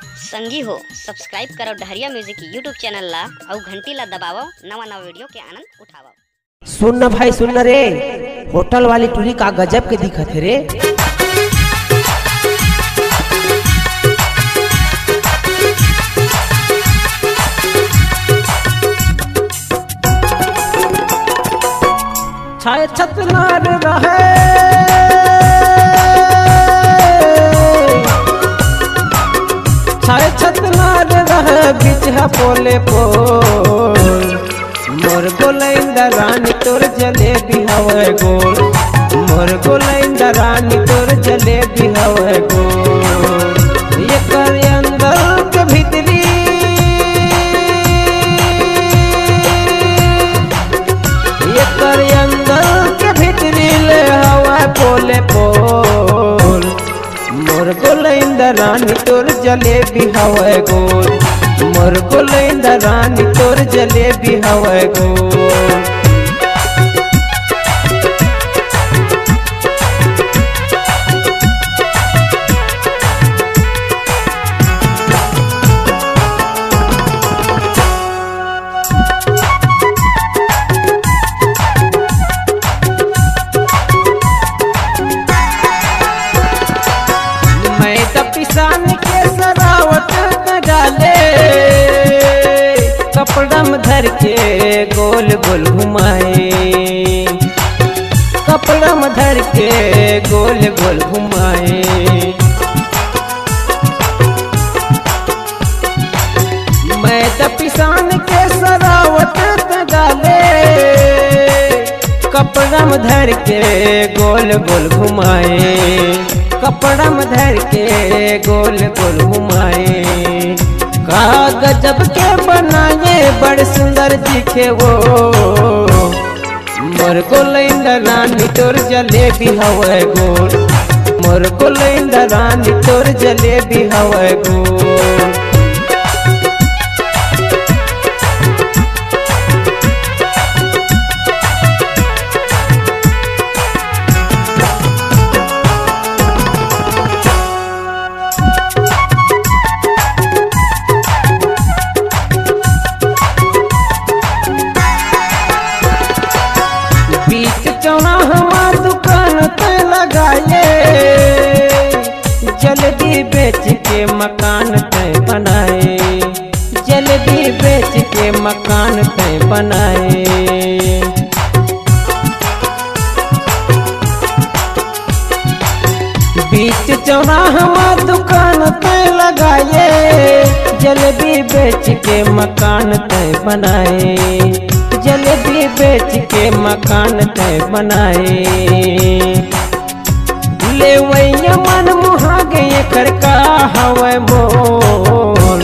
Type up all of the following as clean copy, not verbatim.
संगी हो सब्सक्राइब करो डहरिया म्यूजिक यूट्यूब चैनल ला और घंटी ला दबावो नवा नवा वीडियो के आनंद उठावो। सुन न भाई सुन न रे, होटल वाली टूरी का गजब के दिखत है रे। छाए छत नार रहे छाए छत नार रहे बीच है पोले पोल मोर गोलैंदा रानी तोर जलेबी हवे गोल मोर गोलैंदा रानी तोर जलेबी हवे गोल ये कर अंदर के भीतरी ये कर अंदर के भीतरी ले हवा पोले पोल मोर गोलैंदा रानी तोर जलेबी हवे गोल मोर गोलैंदा रानी तोर जलेबी हवे गोल। मैं तो पिसान के सरावत डाले कपड़ा में धर के गोल गोल घुमाए कपड़ा में धर के गोल गोल घुमाए मैं तो पिसान के सरावत डाले कपड़ा में धर के गोल गोल घुमाए कपड़ा में धर के गोल गोल घुमाए का गजब के बनाए बड़ सुंदर दिखे वो मोर गोलैंदा रानी तोर जलेबी हवे गोल मोर गोलैंदा रानी तोर जलेबी हवे गोल। चौराहा दुकान पे लगाए जल्दी बेच के मकान पे बनाए जल्दी बेच के मकान पे बनाए बीच चौराहा दुकान पे लगाए जल्दी बेच के मकान पे बनाए जलेबी बेच के मकान तय बनाए ले वैया मन मुहा गए करका हवे मोल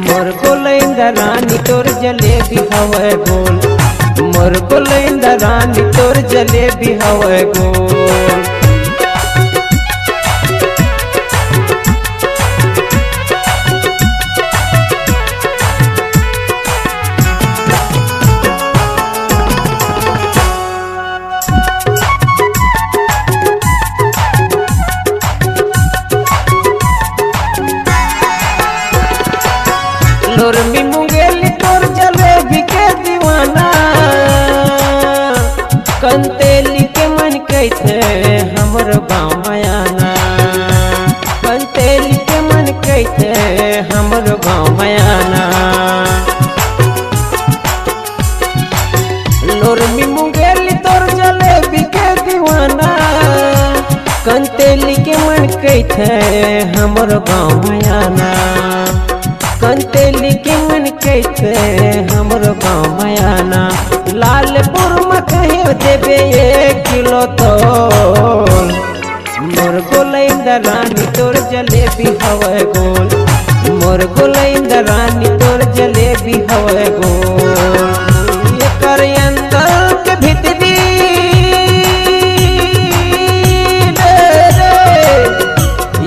मोर गोलैंदा रानी तोर जलेबी हवे गोल मोर गोलैंदा रानी तोर जलेबी हवे गोल। लोरमी मुंगेली तोर जलेबी के दीवाना कंतेली के मन कैथे हमर गाँव मयाना कंतेली के मन कैथे हमर गाँव मयाना लोरमी मुंगेली तोर जलेबी के दीवाना कंतेली के मन कैथे हमर गाँव मयाना कंतेली के मन कैसे हमरो गाँव मयाना लालपुर में कहे देवे 1 किलो तोल मोर गोलैंदा रानी तोर जलेबी हवे गोल मोर गोलैंदा रानी तोर जलेबी हवे गोल ये कर अंदर के भीतरी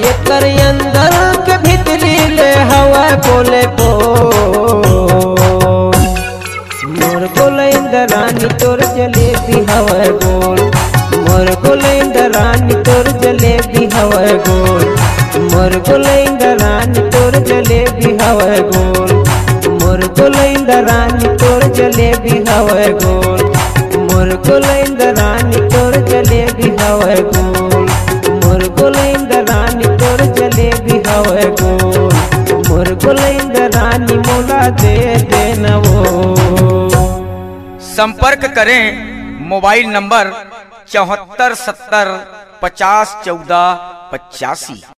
ये कर अंदर के भीतरी ले हवा बोले मोर गोलैंदा रानी तोर जलेबी हवे गोल मोर गोलैंदा रानी तोर जलेबी हवे गोल मोर गोलैंदा रानी तोर गोलैंदा रानी तोर जलेबी हवे गोल, मोर गोलैंदा रानी तोर जलेबी हवे गोल, मोर गोलैंदा रानी तोर जलेबी हवे गोल, मोर गोलैंदा रानी मोला दे देना वो। संपर्क करें मोबाइल नंबर 74 70 50 14 85।